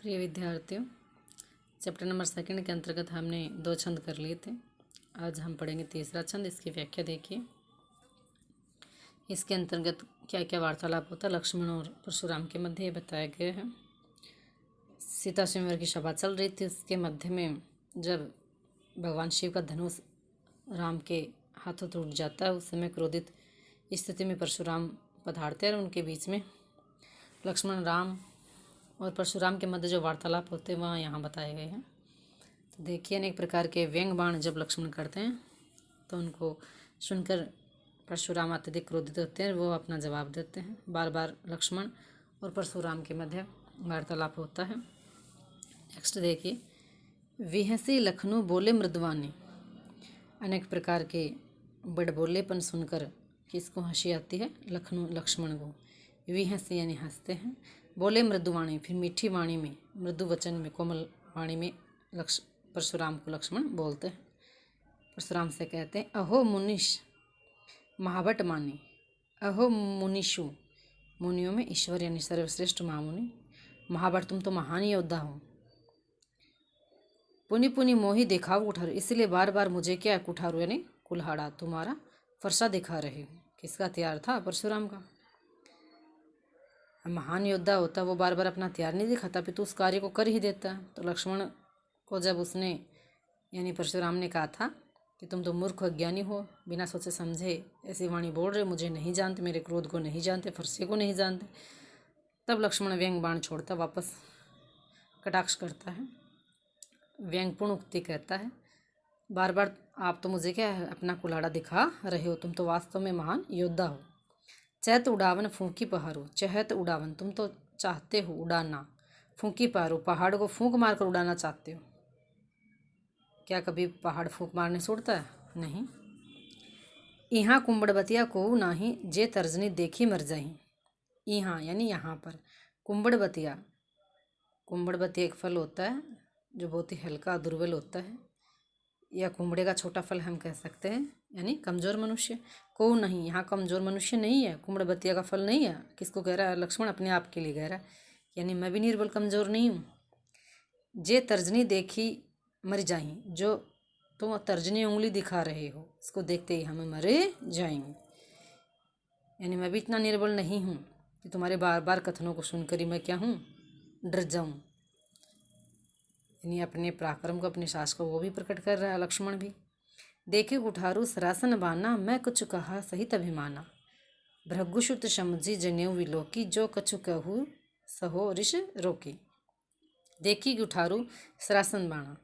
प्रिय विद्यार्थियों, chapter number 2 के अंतर्गत हमने 2 छंद कर लिए थे। आज हम पढ़ेंगे तीसरा छंद। इसकी व्याख्या देखिए। इसके अंतर्गत क्या क्या वार्तालाप होता है लक्ष्मण और परशुराम के मध्य, ये बताया गया है। सीता स्वयंवर की सभा चल रही थी। उसके मध्य में जब भगवान शिव का धनुष राम के हाथों टूट जाता है, उस समय क्रोधित स्थिति में परशुराम पधारते हैं और उनके बीच में लक्ष्मण, राम और परशुराम के मध्य जो वार्तालाप होते हैं वहाँ यहाँ बताए गए हैं। तो देखिए, अनेक प्रकार के व्यंग बाण जब लक्ष्मण करते हैं तो उनको सुनकर परशुराम अत्यधिक क्रोधित होते हैं। वो अपना जवाब देते हैं। बार बार लक्ष्मण और परशुराम के मध्य वार्तालाप होता है। नेक्स्ट देखिए, विहसी लखनऊ बोले मृदवानी। अनेक प्रकार के बड़बोलेपन सुनकर किसको हंसी आती है? लक्ष्मण को। विहसी यानी हंसते हैं। बोले मृदुवाणी, फिर मीठी वाणी में, मृदु वचन में, कोमल वाणी में परशुराम को लक्ष्मण बोलते हैं। परशुराम से कहते हैं, अहो मुनिश महाभट मानी। अहो मुनिषु, मुनियों में ईश्वर यानी सर्वश्रेष्ठ महामुनि। महाभट, तुम तो महान योद्धा हो। पुनि पुनि मोही दिखाओ कुठारो, इसलिए बार बार मुझे क्या कुठारो यानी कुल्हाड़ा तुम्हारा फरसा दिखा रहे हो। किसका हथियार था? परशुराम का। महान योद्धा होता वो बार बार अपना हथियार नहीं दिखाता, फिर तो उस कार्य को कर ही देता। तो लक्ष्मण को जब उसने यानी परशुराम ने कहा था कि तुम तो मूर्ख अज्ञानी हो, बिना सोचे समझे ऐसी वाणी बोल रहे, मुझे नहीं जानते, मेरे क्रोध को नहीं जानते, फरसे को नहीं जानते, तब लक्ष्मण व्यंग बाण छोड़ता, वापस कटाक्ष करता है, व्यंगपूर्ण उक्ति कहता है, बार बार आप तो मुझे क्या है अपना कुल्हाड़ा दिखा रहे हो, तुम तो वास्तव में महान योद्धा हो। चहत उड़ावन फूंकी पहाड़ो, चहत उड़ावन, तुम तो चाहते हो उड़ाना, फूंकी पहाड़ो, पहाड़ को फूंक मारकर उड़ाना चाहते हो। क्या कभी पहाड़ फूंक मारने से उड़ता है? नहीं। यहाँ कुंबड़बतिया को नाही, जे तर्जनी देखी मर जाही। यहाँ यानी यहाँ पर। कुंबड़बतिया, कुंबड़बतिया एक फल होता है जो बहुत ही हल्का दुर्बल होता है, या कुंबड़े का छोटा फल हम कह सकते हैं, यानी कमज़ोर मनुष्य। को नहीं, यहाँ कमज़ोर मनुष्य नहीं है, कुंबड़बतिया का फल नहीं है। किसको कह रहा है? लक्ष्मण अपने आप के लिए कह रहा है, यानी मैं भी निर्बल कमज़ोर नहीं हूँ। जे तर्जनी देखी मर जाही, जो तुम तर्जनी उंगली दिखा रहे हो, इसको देखते ही हमें मरे जाएंगे। यानी मैं भी इतना निर्बल नहीं हूँ कि तुम्हारे बार बार कथनों को सुनकर ही मैं क्या हूँ, डर जाऊँ। यानी अपने पराक्रम को, अपने साहस को वो भी प्रकट कर रहा है लक्ष्मण भी। देखे कुठारू सरासन बाना, मैं कुछ कहा सहित अभिमाना। भृगुसुत समझी जनेऊ विलोकी, जो कछु कहू सहो ऋष रोकी। देखी कुठारू सरासन बाणा,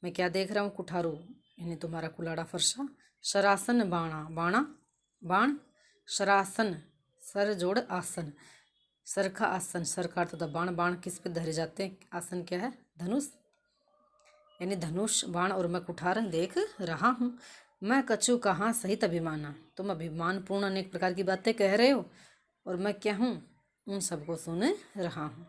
मैं क्या देख रहा हूँ? कुठारू यानी तुम्हारा कुल्हाड़ा फरसा। सरासन बाणा, बाणा बाण, सरासन सर जोड़ आसन, सर का आसन, सर का अर्थ बाण, बाण किस पे धरे जाते हैं? आसन क्या है? धनुष, यानी धनुष बाण, और मैं कुठार देख रहा हूँ। मैं कछु कहाँ सहित अभिमाना, तुम अभिमानपूर्ण अनेक प्रकार की बातें कह रहे हो और मैं क्या हूँ? उन सबको सुन रहा हूँ।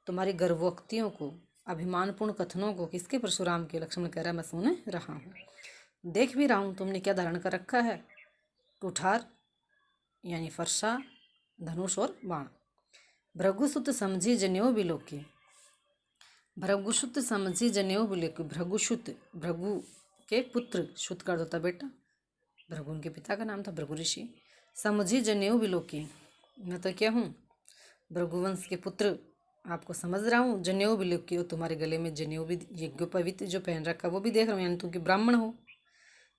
तुम्हारी गर्वोक्तियों को, अभिमानपूर्ण कथनों को किसके? परशुराम के। लक्ष्मण कह रहा है मैं सुन रहा हूँ, देख भी रहा हूँ तुमने क्या धारण कर रखा है, कुठार यानी फरसा, धनुष और बाण। भृगुसुत समझी जनेऊ बिलोकी, भृगुसुत समझी जनेऊ बिलोकी। भृगुसुत, भृगु के पुत्र, सुत का अर्थ होता बेटा, भृगु उनके पिता का नाम था, भृगु ऋषि। समझी जनेऊ बिलोकी, मैं तो क्या हूँ? भृगुवंश के पुत्र, आपको समझ रहा हूँ। जनेऊ बिलोकी, और तुम्हारे गले में जनेऊ भी यज्ञोपवीत जो पहन रखा वो भी देख रहा हूँ, यानी तुम कि ब्राह्मण हो।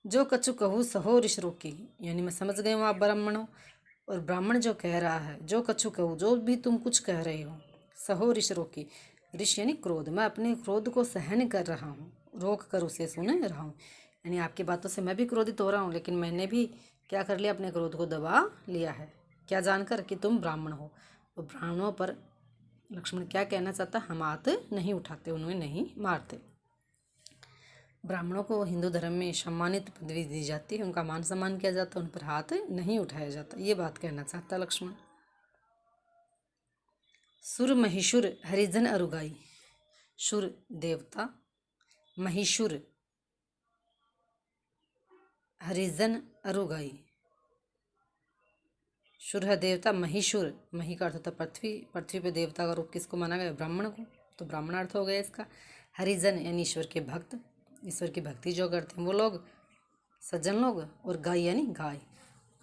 जो कछु कहूँ सहो ऋष रोकी, यानी मैं समझ गई हूँ आप ब्राह्मण हो। और ब्राह्मण जो कह रहा है, जो कछु कहूँ, जो भी तुम कुछ कह रहे हो, सहो ऋष रोकी, ऋष यानी क्रोध, मैं अपने क्रोध को सहन कर रहा हूँ, रोक कर उसे सुन रहा हूँ। यानी आपकी बातों से मैं भी क्रोधित हो रहा हूँ, लेकिन मैंने भी क्या कर लिया? अपने क्रोध को दबा लिया है। क्या जानकर? कि तुम ब्राह्मण हो। तो ब्राह्मणों पर लक्ष्मण क्या कहना चाहता? हम हाथ नहीं उठाते, उन्हें नहीं मारते। ब्राह्मणों को हिंदू धर्म में सम्मानित पदवी दी जाती है, उनका मान सम्मान किया जाता है, उन पर हाथ नहीं उठाया जाता, ये बात कहना चाहता लक्ष्मण। सुर महिषुर हरिजन अरुगाई, सुर देवता, महिषुर हरिजन अरुगाई। सुर है देवता, महिषुर, मही का अर्थ होता पृथ्वी, पृथ्वी पे देवता का रूप किसको माना गया? ब्राह्मण को। तो ब्राह्मण अर्थ हो गया इसका। हरिजन यानी ईश्वर के भक्त, ईश्वर की भक्ति जो करते हैं वो लोग, सज्जन लोग। और गाय यानी गाय।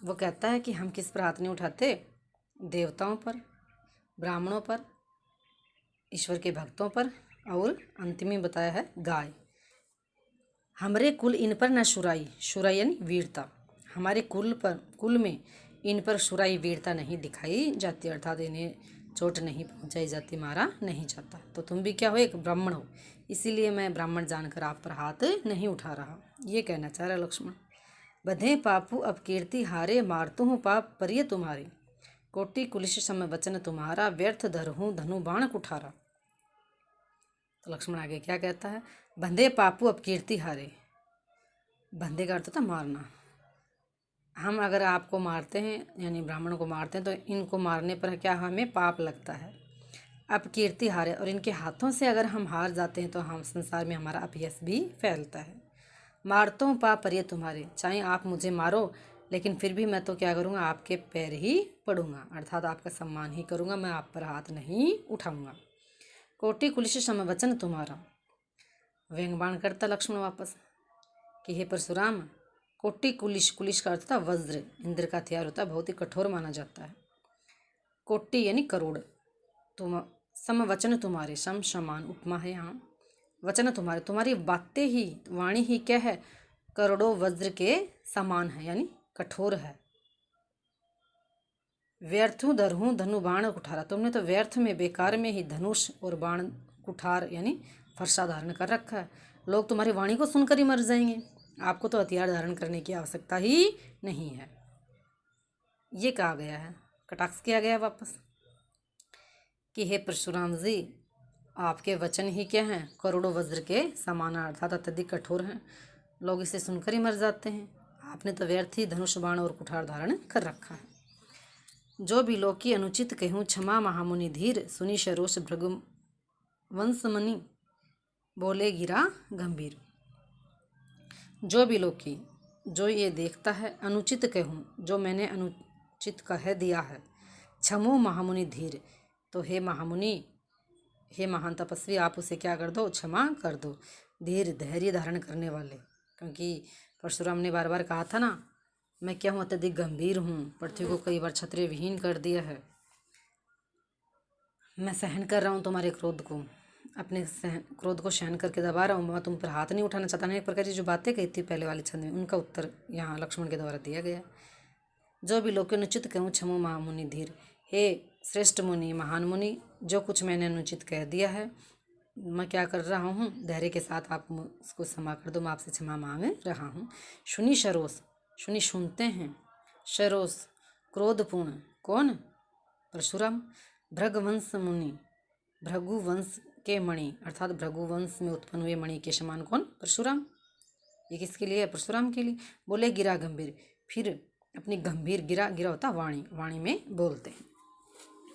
वो कहता है कि हम किस पर हाथ नहीं उठाते, देवताओं पर, ब्राह्मणों पर, ईश्वर के भक्तों पर, और अंतिम में बताया है गाय। हमरे कुल इन पर न शुराई, शुराई यानी वीरता, हमारे कुल में इन पर शुराई वीरता नहीं दिखाई जाती, अर्थात इन्हें चोट नहीं पहुंचाई जाती, मारा नहीं जाता। तो तुम भी क्या हो, एक ब्राह्मण हो, इसीलिए मैं ब्राह्मण जानकर आप पर हाथ नहीं उठा रहा, ये कहना चाह रहा लक्ष्मण। बधे पापू अब कीर्ति हारे, मारतू हूँ पाप परिय तुम्हारे, कोटि कुलिश सम वचन तुम्हारा, व्यर्थ धरहूँ धनु बाण कुठारा। तो लक्ष्मण आगे क्या कहता है, बंधे पापू अब कीर्ति हारे। बंधे का अर्थ था मारना। हम अगर आपको मारते हैं यानी ब्राह्मण को मारते हैं तो इनको मारने पर क्या हमें पाप लगता है। अब कीर्ति हारे, और इनके हाथों से अगर हम हार जाते हैं तो हम संसार में हमारा अपयश भी फैलता है। मारता हूँ पाप परिय तुम्हारे, चाहे आप मुझे मारो लेकिन फिर भी मैं तो क्या करूँगा, आपके पैर ही पड़ूंगा, अर्थात आपका सम्मान ही करूँगा, मैं आप पर हाथ नहीं उठाऊँगा। कोटि कुलिश सम वचन तुम्हारा, व्यंग्यबाण करता लक्ष्मण वापस कि हे परशुराम, कोटि कुलिश, कुलिश का अर्थ था वज्र, इंद्र का हथियार होता है, बहुत ही कठोर माना जाता है। कोटि यानी करोड़, तुम सम वचन तुम्हारे, सम समान उपमा है यहाँ, वचन तुम्हारे, तुम्हारी बातें ही, वाणी ही क्या है, करोड़ों वज्र के समान है यानी कठोर है। व्यर्थों धरहूँ धनु बाण कुठारा, तुमने तो व्यर्थ में, बेकार में ही धनुष और बाण, कुठार यानी फरसा धारण कर रखा है। लोग तुम्हारी वाणी को सुनकर ही मर जाएंगे, आपको तो हथियार धारण करने की आवश्यकता ही नहीं है, ये कहा गया है, कटाक्ष किया गया वापस कि हे परशुराम जी, आपके वचन ही क्या हैं, करोड़ों वज्र के समान, अर्थात अत्यधिक कठोर हैं, लोग इसे सुनकर ही मर जाते हैं। आपने तो व्यर्थ ही धनुष बाण और कुठार धारण कर रखा है। जो भी लोग की अनुचित कहूँ, क्षमा महामुनि धीर, सुनी शरोष भृगु वंशमणि, बोले गिरा गंभीर। जो भी लोग की, जो ये देखता है, अनुचित कहूँ, जो मैंने अनुचित कह दिया है, क्षमो महामुनि धीर, तो हे महामुनि, हे महान तपस्वी, आप उसे क्या कर दो, क्षमा कर दो। धीर धैर्य धारण करने वाले, क्योंकि परशुराम ने बार बार कहा था ना, मैं क्या हूँ, अत्यधिक गंभीर हूँ, पृथ्वी को कई बार क्षत्रिय विहीन कर दिया है, मैं सहन कर रहा हूँ तुम्हारे क्रोध को, अपने क्रोध को सहन करके दबा रहा हूँ, मैं तुम पर हाथ नहीं उठाना चाहता। एक प्रकार की जो बातें कही थी पहले वाले छंद में, उनका उत्तर यहाँ लक्ष्मण के द्वारा दिया गया। जो भी लोग अनुचित कहूँ, क्षमो महामुनि धीर, हे श्रेष्ठ मुनि, महान मुनि, जो कुछ मैंने अनुचित कह दिया है, मैं क्या कर रहा हूँ, धैर्य के साथ आप उसको क्षमा कर दो, मैं आपसे क्षमा मांग रहा हूँ। सुनी शरोष, सुनी सुनते हैं, शरोष क्रोधपूर्ण, कौन, परशुराम। भृगवंश मुनि, भृगुवंश के मणि, अर्थात भृगुवंश में उत्पन्न हुए मणि के समान, कौन, परशुराम। ये किसके लिए है, परशुराम के लिए। बोले गिरा गंभीर, फिर अपनी गंभीर, गिरा, गिरा होता वाणी, वाणी में बोलते हैं।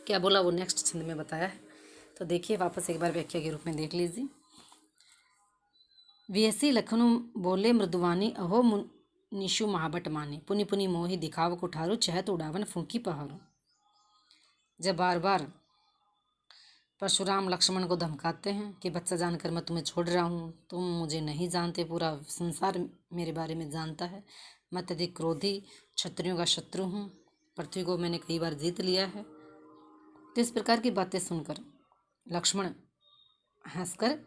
क्या बोला वो नेक्स्ट छंद में बताया है, तो देखिए वापस एक बार व्याख्या के रूप में देख लीजिए। व्यसी लखनु बोले मृदुवानी, अहो निशु महाबट माने, पुनि पुनि मोहि दिखाव कुठारो, चहत उड़ावन फूंकी पहाड़ो। जब बार बार परशुराम लक्ष्मण को धमकाते हैं कि बच्चा जानकर मैं तुम्हें छोड़ रहा हूँ, तुम मुझे नहीं जानते, पूरा संसार मेरे बारे में जानता है, मैं अत्यधिक क्रोधी, क्षत्रियों का शत्रु हूँ, पृथ्वी को मैंने कई बार जीत लिया है। तो इस प्रकार की बातें सुनकर लक्ष्मण हंसकर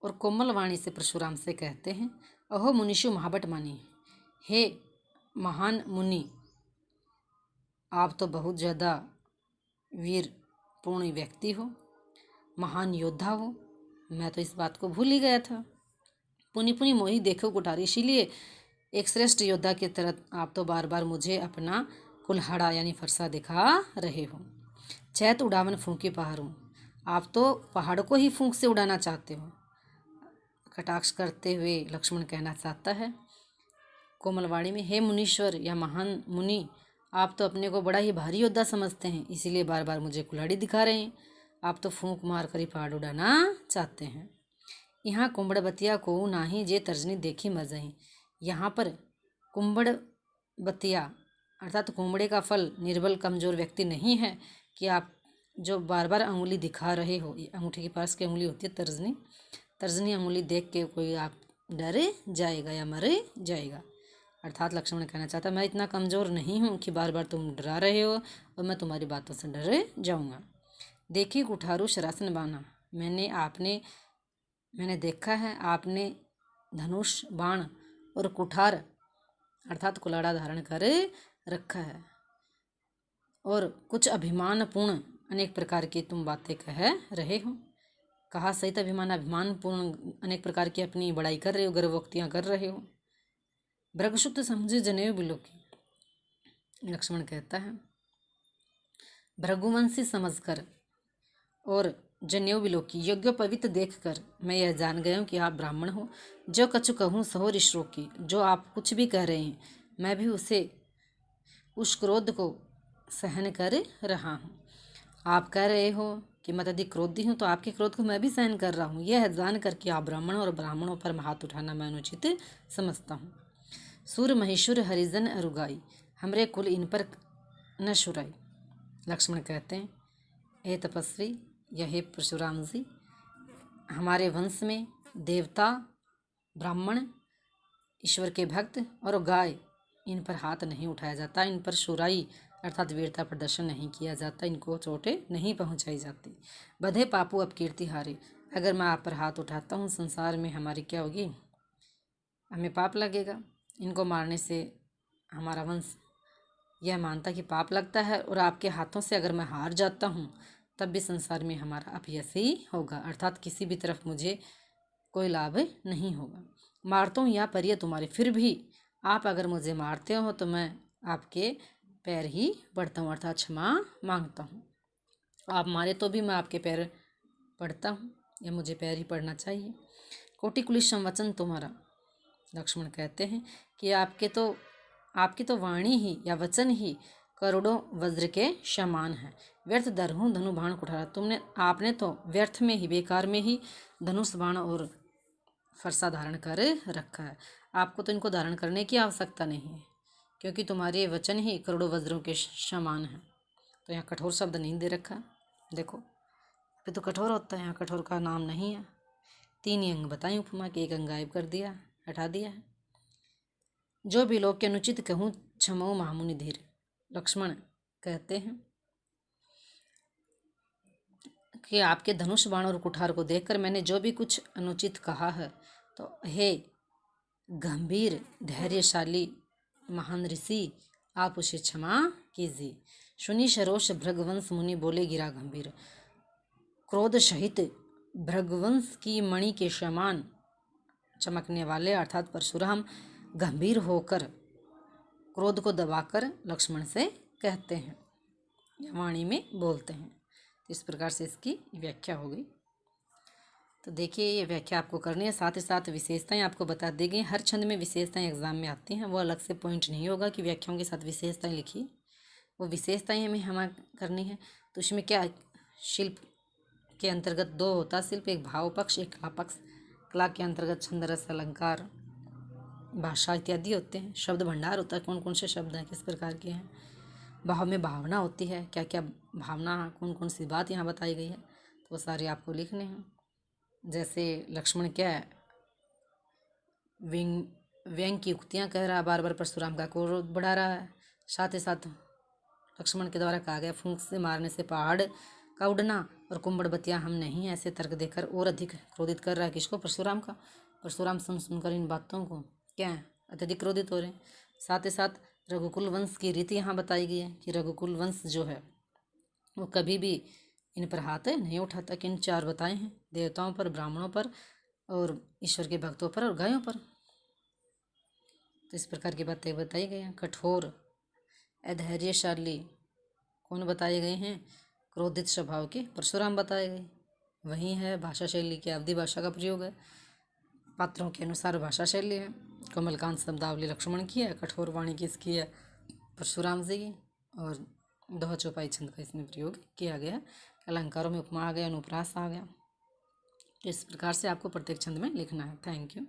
और कोमल वाणी से परशुराम से कहते हैं, अहो मुनिषु महाबट मानी, हे महान मुनि, आप तो बहुत ज़्यादा वीर पूर्ण व्यक्ति हो, महान योद्धा हो, मैं तो इस बात को भूल ही गया था। पुनि पुनि मोहि देखो कुठारी, इसीलिए एक श्रेष्ठ योद्धा की तरह आप तो बार बार मुझे अपना कुल्हाड़ा यानी फरसा दिखा रहे हो। चैत उड़ावन फूंकी पहाड़ों, आप तो पहाड़ को ही फूंक से उड़ाना चाहते हो। कटाक्ष करते हुए लक्ष्मण कहना चाहता है कोमलवाणी में, हे मुनीश्वर या महान मुनि, आप तो अपने को बड़ा ही भारी योद्धा समझते हैं, इसीलिए बार बार मुझे कुल्हाड़ी दिखा रहे हैं, आप तो फूंक मार कर ही पहाड़ उड़ाना चाहते हैं। यहाँ कुंबड़ बतिया को नाही जे तर्जनी देखी मर जाई, यहाँ पर कुंबड़ बतिया अर्थात कुंबड़े का फल निर्बल कमजोर व्यक्ति नहीं है कि आप जो बार बार अंगुली दिखा रहे हो, ये अंगूठे के पास की अंगुली होती है तर्जनी, तर्जनी अंगुली देख के कोई आप डरे जाएगा या मरे जाएगा। अर्थात लक्ष्मण कहना चाहता मैं इतना कमज़ोर नहीं हूँ कि बार बार तुम डरा रहे हो और मैं तुम्हारी बातों से डरे जाऊँगा। देखिए कुठारू शरासन बाना, मैंने देखा है आपने धनुष बाण और कुठार अर्थात कुलाड़ा धारण कर रखा है और कुछ अभिमानपूर्ण अनेक प्रकार की तुम बातें कह रहे हो। कहा सहित अभिमानपूर्ण अनेक प्रकार की अपनी बड़ाई कर रहे हो, गर्वोक्तियाँ कर रहे हो। भृगुसुत समझे जनेऊ बिलोकी, लक्ष्मण कहता है भृगुवंशी समझकर और जनेऊ बिलोकी योग्य पवित्र देखकर मैं यह जान गया हूँ कि आप ब्राह्मण हो। जो कछु कहूँ सहो ऋषियों की, जो आप कुछ भी कह रहे हैं मैं भी उस क्रोध को सहन कर रहा हूँ। आप कह रहे हो कि मैं अधिक क्रोधी हूँ, तो आपके क्रोध को मैं भी सहन कर रहा हूँ। यह जान कर कि आप ब्राह्मण और ब्राह्मणों पर हाथ उठाना मैं अनुचित समझता हूँ। सूर महेश्वर हरिजन अरुगाई, हमरे कुल इन पर न शुराई। लक्ष्मण कहते हैं हे तपस्वी या हे परशुराम जी, हमारे वंश में देवता, ब्राह्मण, ईश्वर के भक्त और गाय इन पर हाथ नहीं उठाया जाता, इन पर शुराई अर्थात वीरता प्रदर्शन नहीं किया जाता, इनको चोटें नहीं पहुंचाई जाती। बधे पापू अब कीर्ति हारे, अगर मैं आप पर हाथ उठाता हूँ संसार में हमारी क्या होगी, हमें पाप लगेगा। इनको मारने से हमारा वंश यह मानता कि पाप लगता है और आपके हाथों से अगर मैं हार जाता हूँ तब भी संसार में हमारा अपयश ही होगा, अर्थात किसी भी तरफ मुझे कोई लाभ नहीं होगा। मारता हूँ या परिय तुम्हारे, फिर भी आप अगर मुझे मारते हो तो मैं आपके पैर ही पड़ता हूँ, अर्थात क्षमा मांगता हूँ। आप मारे तो भी मैं आपके पैर पड़ता हूँ, या मुझे पैर ही पड़ना चाहिए। कोटि कुलिश संवचन तुम्हारा, लक्ष्मण कहते हैं कि आपकी तो वाणी ही या वचन ही करोड़ों वज्र के समान है। व्यर्थ दरहूँ धनु बाण कुठारा, आपने तो व्यर्थ में ही, बेकार में ही धनुष बाण और फरसा धारण कर रखा है। आपको तो इनको धारण करने की आवश्यकता नहीं है, क्योंकि तुम्हारे वचन ही करोड़ों वज्रों के समान है। तो यहाँ कठोर शब्द नहीं दे रखा, देखो अभी तो कठोर होता है, यहाँ कठोर का नाम नहीं है। 3 अंग बताई उपमा के, 1 अंग गायब कर दिया, हटा दिया है। जो भी लोग के अनुचित कहूँ क्षमो महामुनि धीर, लक्ष्मण कहते हैं कि आपके धनुष बाण और कुठार को देखकर मैंने जो भी कुछ अनुचित कहा है, तो हे गंभीर धैर्यशाली महान ऋषि, आप उसे क्षमा कीजिए। सुनी सरोष भृगवंश मुनि बोले गिरा गंभीर, क्रोध सहित भृगवंश की मणि के समान चमकने वाले अर्थात परशुराम गंभीर होकर क्रोध को दबाकर लक्ष्मण से कहते हैं, वाणी में बोलते हैं। इस प्रकार से इसकी व्याख्या हो गई। तो देखिए ये व्याख्या आपको करनी है, साथ ही साथ विशेषताएं आपको बता दी गई। हर छंद में विशेषताएं एग्जाम में आती हैं, वो अलग से पॉइंट नहीं होगा कि व्याख्याओं के साथ विशेषताएं लिखिए, वो विशेषताएं हमें करनी है। तो इसमें क्या शिल्प के अंतर्गत 2 होता है शिल्प, एक भाव पक्ष, एक कला पक्ष। कला के अंतर्गत छंद, रस, अलंकार, भाषा इत्यादि होते हैं। शब्द भंडार होता है, कौन कौन से शब्द हैं, किस प्रकार के हैं। भाव में भावना होती है, क्या क्या भावना, कौन कौन सी बात यहाँ बताई गई है, तो वो सारे आपको लिखने हैं। जैसे लक्ष्मण क्या है, व्यंग की युक्तियाँ कह रहा है, बार बार परशुराम का क्रोध बढ़ा रहा है। साथ ही साथ लक्ष्मण के द्वारा कहा गया फूंक से मारने से पहाड़ का उड़ना और कुंभड़बतिया हम नहीं, ऐसे तर्क देकर और अधिक क्रोधित कर रहा है किसको, परशुराम का। परशुराम सुनकर इन बातों को क्या है अत्यधिक क्रोधित हो रहे हैं। साथ ही साथ रघुकुल वंश की रीति यहाँ बताई गई है कि रघुकुल वंश जो है वो कभी भी इन पर हाथ नहीं उठाता। कि इन 4 बताए हैं, देवताओं पर, ब्राह्मणों पर और ईश्वर के भक्तों पर और गायों पर। तो इस प्रकार की बातें बताई गई हैं। कठोर, अधैर्यशाली कौन बताए गए हैं, क्रोधित स्वभाव के परशुराम बताए गए। वही है भाषा शैली की अवधि भाषा का प्रयोग है, पात्रों के अनुसार भाषा शैली है। कमलकांत शब्दावली लक्ष्मण की है, कठोर वाणी किसकी है, परशुराम जी की। और 2 चौपाई छंद का इसमें प्रयोग किया गया। अलंकारों में उपमा आ गया, अनुप्रास आ गया। तो इस प्रकार से आपको प्रत्येक छंद में लिखना है। Thank you.